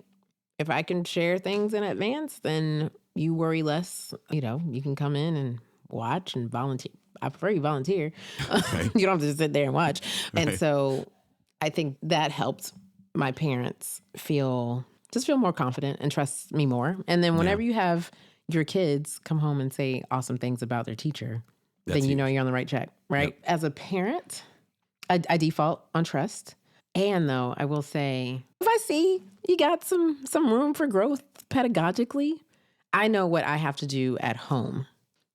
if I can share things in advance, then you worry less. You know, you can come in and watch and volunteer. I prefer you volunteer. Right. You don't have to just sit there and watch. Right. And so I think that helped my parents feel more confident and trust me more. And then whenever you have your kids come home and say awesome things about their teacher, then you know you're on the right track, right? Yep. As a parent, I default on trust. And though I will say, if I see you got some room for growth pedagogically, I know what I have to do at home,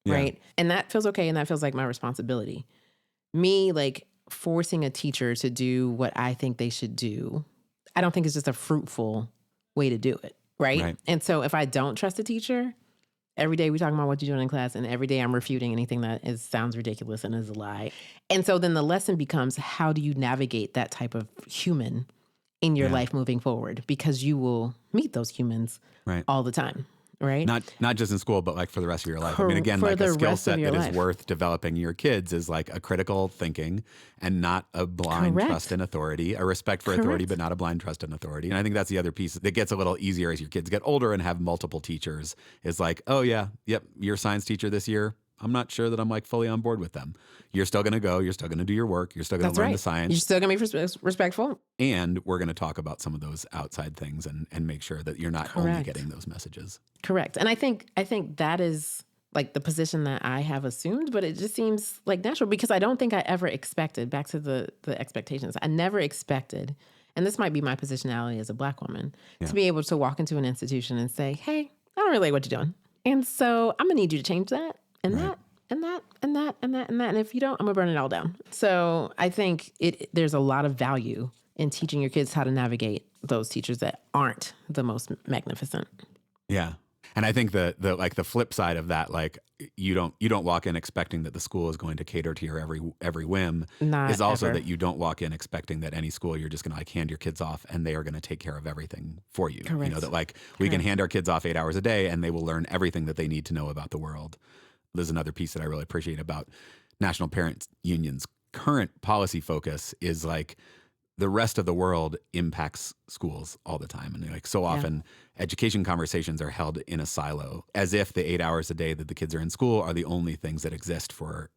right? And that feels okay, and that feels like my responsibility. Me, like, forcing a teacher to do what I think they should do, I don't think it's just a fruitful way to do it, right? And so if I don't trust a teacher, every day we talk about what you're doing in class, and every day I'm refuting anything that sounds ridiculous and is a lie. And so then the lesson becomes, how do you navigate that type of human in your life moving forward? Because you will meet those humans all the time, right? Not just in school, but like for the rest of your life. I mean, again, like a skill set that is worth developing your kids is like a critical thinking and not a blind trust in authority, a respect for authority, but not a blind trust in authority. And I think that's the other piece that gets a little easier as your kids get older and have multiple teachers is like, oh yeah, yep, your science teacher this year, I'm not sure that I'm like fully on board with them. You're still going to go. You're still going to do your work. You're still going to learn the science. You're still going to be respectful. And we're going to talk about some of those outside things and make sure that you're not only getting those messages. Correct. And I think that is like the position that I have assumed, but it just seems like natural because I don't think I ever expected, back to the expectations, I never expected, and this might be my positionality as a Black woman, to be able to walk into an institution and say, hey, I don't really like what you're doing. And so I'm going to need you to change that and that. And that, and that, and that, and that. And if you don't, I'm going to burn it all down. So I think there's a lot of value in teaching your kids how to navigate those teachers that aren't the most magnificent. Yeah. And I think the flip side of that, like you don't walk in expecting that the school is going to cater to your every whim. Is also that you don't walk in expecting that any school you're just going to like hand your kids off and they are going to take care of everything for you. Correct. You know, that like we can hand our kids off 8 hours a day and they will learn everything that they need to know about the world. There's another piece that I really appreciate about National Parents Union's current policy focus is like the rest of the world impacts schools all the time. And like so often education conversations are held in a silo as if the 8 hours a day that the kids are in school are the only things that exist for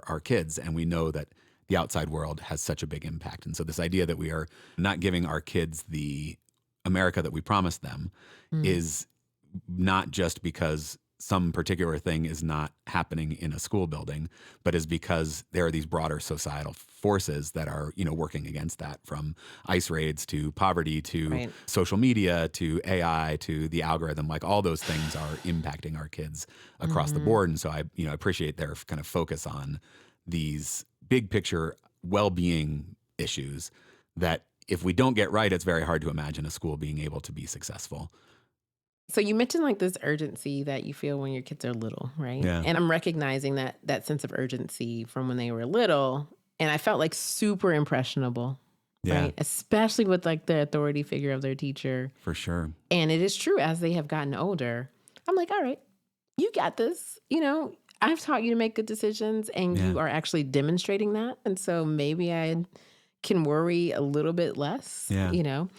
our kids. And we know that the outside world has such a big impact. And so this idea that we are not giving our kids the America that we promised them is not just because some particular thing is not happening in a school building, but is because there are these broader societal forces that are, you know, working against that, from ICE raids to poverty to social media to AI to the algorithm. Like all those things are impacting our kids across the board. And so I appreciate their kind of focus on these big picture well-being issues that if we don't get right, it's very hard to imagine a school being able to be successful. So you mentioned like this urgency that you feel when your kids are little, right? Yeah. And I'm recognizing that sense of urgency from when they were little. And I felt like super impressionable, right? Especially with like the authority figure of their teacher. For sure. And it is true, as they have gotten older, I'm like, all right, you got this. You know, I've taught you to make good decisions and you are actually demonstrating that. And so maybe I can worry a little bit less, you know?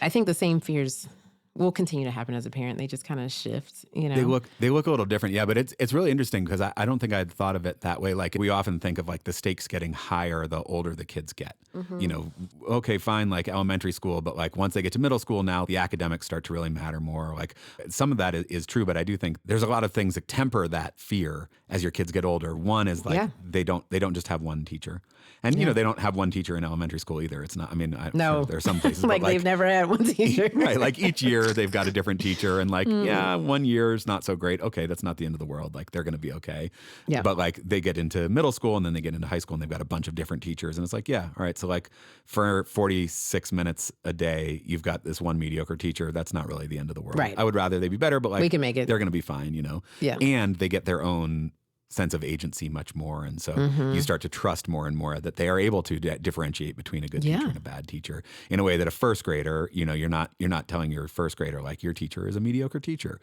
I think the same fears will continue to happen as a parent. They just kind of shift, you know. They look a little different, yeah. But it's really interesting because I don't think I'd thought of it that way. Like we often think of like the stakes getting higher the older the kids get. You know, okay, fine, like elementary school, but like once they get to middle school, now the academics start to really matter more. Like some of that is true, but I do think there's a lot of things that temper that fear as your kids get older. One is like they don't just have one teacher. And, you know, they don't have one teacher in elementary school either. It's not, I mean, no. There are some places. Like they've never had one teacher. Right. Like each year they've got a different teacher and like, yeah, 1 year is not so great. Okay, that's not the end of the world. Like they're going to be okay. Yeah. But like they get into middle school and then they get into high school and they've got a bunch of different teachers. And it's like, yeah, all right. So like for 46 minutes a day, you've got this one mediocre teacher. That's not really the end of the world. Right. I would rather they be better, but like we can make it. They're going to be fine, you know? Yeah. And they get their own sense of agency much more. And so you start to trust more and more that they are able to differentiate between a good teacher and a bad teacher in a way that a first grader, you know, you're not telling your first grader like your teacher is a mediocre teacher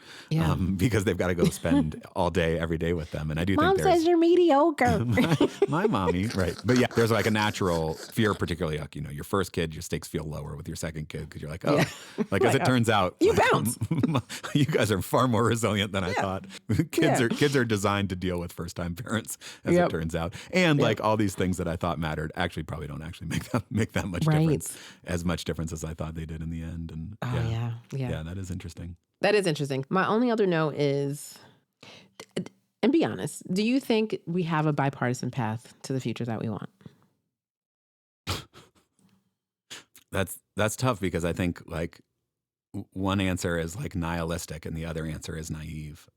because they've got to go spend all day, every day with them. And I do Mom think says you're mediocre. my mommy, right. But yeah, there's like a natural fear, particularly like, you know, your first kid, your stakes feel lower with your second kid because you're like, oh, like as it turns out, you like, bounce. You guys are far more resilient than I thought. Kids are designed to deal with first-time parents, as it turns out, and like all these things that I thought mattered actually probably don't actually make that much difference, as much difference as I thought they did in the end. And yeah, that is interesting. That is interesting. My only other note is, and be honest, do you think we have a bipartisan path to the future that we want? That's tough because I think like one answer is like nihilistic and the other answer is naive.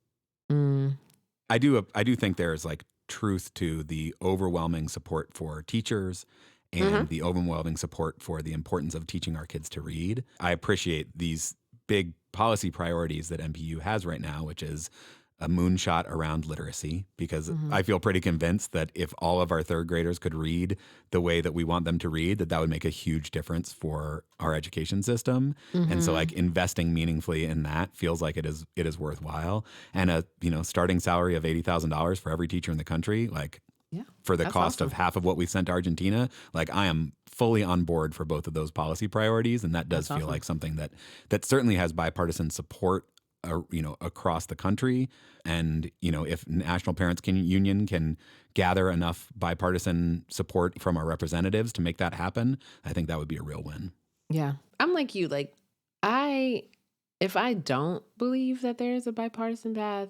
I do think there's like truth to the overwhelming support for teachers and the overwhelming support for the importance of teaching our kids to read. I appreciate these big policy priorities that MPU has right now, which is a moonshot around literacy, because I feel pretty convinced that if all of our third graders could read the way that we want them to read, that would make a huge difference for our education system. And so like investing meaningfully in that feels like it is worthwhile. And a, you know, starting salary of $80,000 for every teacher in the country, like for the cost of half of what we sent to Argentina, like I am fully on board for both of those policy priorities. And that does feel like something that certainly has bipartisan support, you know, across the country. And, you know, if National Parents Union can gather enough bipartisan support from our representatives to make that happen, I think that would be a real win. Yeah. I'm like you, like if I don't believe that there's a bipartisan path,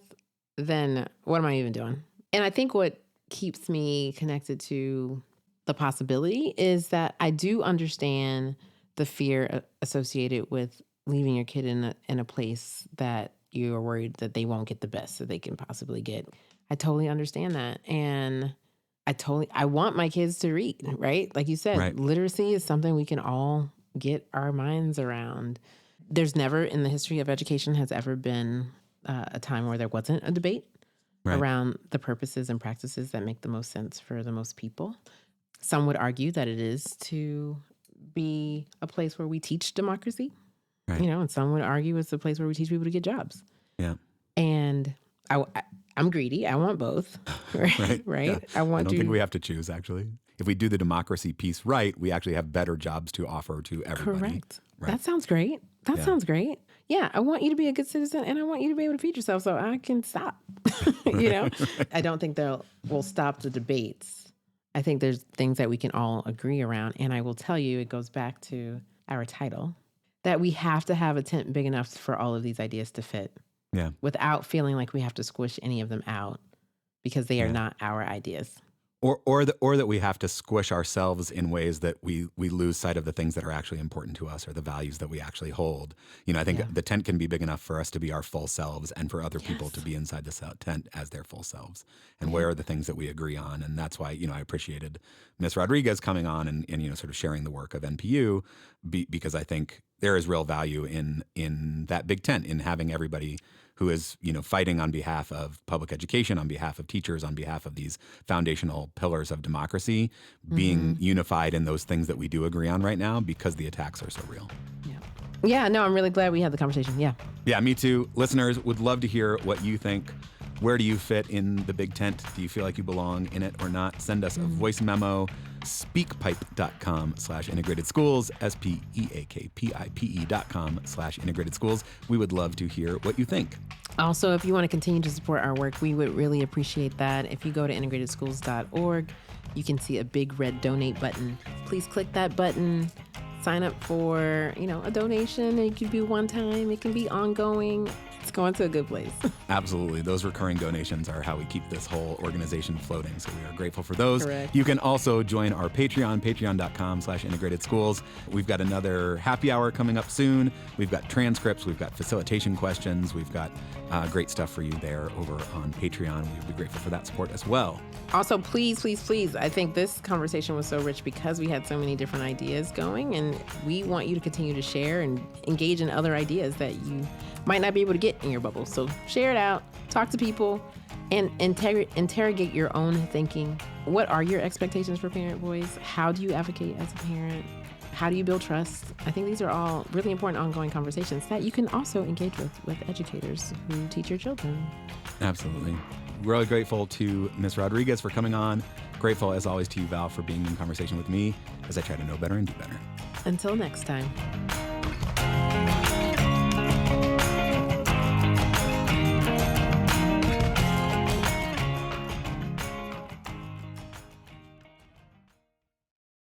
then what am I even doing? And I think what keeps me connected to the possibility is that I do understand the fear associated with leaving your kid in a place that you're worried that they won't get the best that they can possibly get. I totally understand that. And I want my kids to read, right? Like you said, literacy is something we can all get our minds around. There's never in the history of education has ever been a time where there wasn't a debate around the purposes and practices that make the most sense for the most people. Some would argue that it is to be a place where we teach democracy. Right. You know, and some would argue it's a place where we teach people to get jobs. Yeah. And I'm greedy. I want both. Right. Yeah. I don't think we have to choose, actually. If we do the democracy piece right, we actually have better jobs to offer to everybody. Correct. Right. That sounds great. That sounds great. Yeah. I want you to be a good citizen and I want you to be able to feed yourself so I can stop. You know, I don't think we'll stop the debates. I think there's things that we can all agree around. And I will tell you, it goes back to our title, that we have to have a tent big enough for all of these ideas to fit. Yeah. Without feeling like we have to squish any of them out because they are not our ideas. Or that we have to squish ourselves in ways that we lose sight of the things that are actually important to us or the values that we actually hold. You know, I think the tent can be big enough for us to be our full selves and for other people to be inside the tent as their full selves. And where are the things that we agree on? And that's why, you know, I appreciated Ms. Rodrigues coming on and you know, sort of sharing the work of NPU because I think there is real value in that big tent, in having everybody who is, you know, fighting on behalf of public education, on behalf of teachers, on behalf of these foundational pillars of democracy, being unified in those things that we do agree on right now because the attacks are so real. Yeah, no, I'm really glad we had the conversation. Yeah, me too. Listeners, would love to hear what you think. Where do you fit in the big tent? Do you feel like you belong in it or not? Send us a voice memo. speakpipe.com/integrated schools, speakpipe.com/integrated schools. We would love to hear what you think. Also, if you want to continue to support our work, we would really appreciate that. If you go to integratedschools.org, you can see a big red donate button. Please click that button. Sign up for, a donation. It could be one time. It can be ongoing. It's going to a good place. Absolutely. Those recurring donations are how we keep this whole organization floating. So we are grateful for those. Correct. You can also join our Patreon, patreon.com/integrated schools. We've got another happy hour coming up soon. We've got transcripts. We've got facilitation questions. We've got great stuff for you there over on Patreon. We'd be grateful for that support as well. Also, please, please, please, I think this conversation was so rich because we had so many different ideas going, and we want you to continue to share and engage in other ideas that you might not be able to get in your bubble. So share it out, talk to people, and interrogate your own thinking. What are your expectations for parent voice? How do you advocate as a parent? How do you build trust? I think these are all really important ongoing conversations that you can also engage with educators who teach your children. Absolutely. Really grateful to Ms. Rodrigues for coming on. Grateful, as always, to you, Val, for being in conversation with me as I try to know better and do better. Until next time.